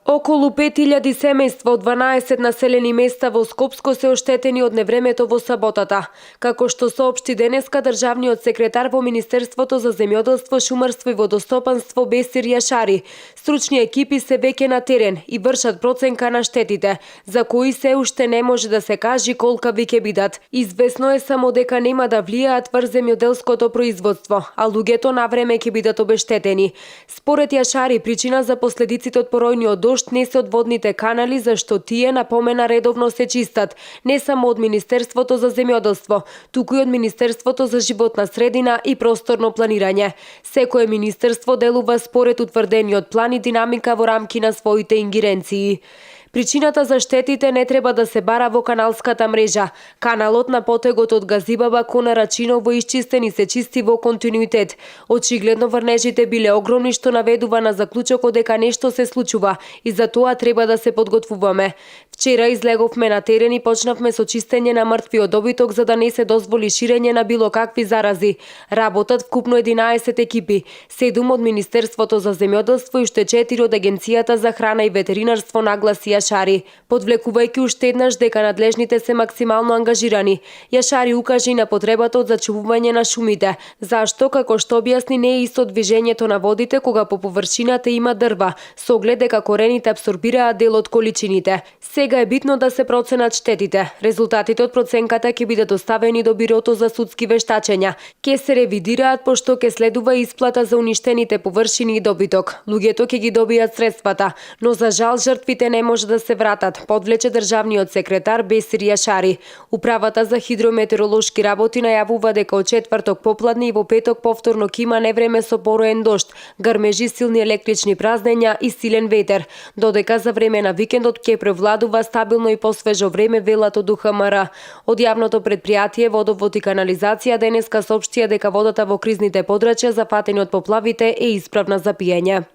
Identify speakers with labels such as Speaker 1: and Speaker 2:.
Speaker 1: Околу 5000 семејства од 12 населени места во Скопско се оштетени од невремето во саботата. Како што соопшти денеска државниот секретар во Министерството за земјоделство, шумарство и водостопанство Бесир Јашари, стручни екипи се веќе на терен и вршат проценка на штетите, за кои се уште не може да се кажи колкави ќе бидат. Известно е само дека нема да влијаат врз земјоделското производство, а луѓето навреме ќе бидат обештетени. Според Јашари, причина за последиците од поројниот дожд не се од водните канали, зашто тие, напомена, редовно се чистат, не само од Министерството за земјоделство, туку и од Министерството за животна средина и просторно планирање. Секое министерство делува според утврдениот план и динамика во рамки на своите ингеренции. Причината за штетите не треба да се бара во каналската мрежа. Каналот на потегот од Газибаба кон Рачиново изчистен и се чисти во континуитет. Очигледно врнежите биле огромни, што наведува на заклучокот дека нешто се случува и за тоа треба да се подготвуваме. Вчера излеговме на терен и почнавме со чистење на мртвиот добиток за да не се дозволи ширење на било какви зарази. Работат вкупно 11 екипи, 7 од Министерството за земјоделство и уште 4 од Агенцијата за храна и ветеринарство, нагласи Јашари, подвлекувајќи уште еднаш дека надлежните се максимално ангажирани. Јашари укажи на потребата од зачувување на шумите, зашто, како што објасни, не е исто движењето на водите кога по површината има дрва, со оглед дека корените апсорбираат дел од количините. Сега е битно да се проценат штетите. Резултатите од проценката ќе бидат доставени до Бирото за судски вештачења. Ке се ревидираат пошто ке следува исплата за уништените површини и добиток. Луѓето ќе ги добијат средствата, но за жал жртвите не може да се вратат, подвлече државниот секретар Бесир Јашари. Управата за хидрометеоролошки работи најавува дека од четврток попладне и во петок повторно ќе има невреме со пороен дожд, грмежи, силни електрични празнења и силен ветер, додека за време на викендот ќе превладува стабилно и посвежо време, велат од УХМР. Од јавното предпријатие Водовод и канализација денеска соопштија дека водата во кризните подрачја зафатени од поплавите е исправна за пиење.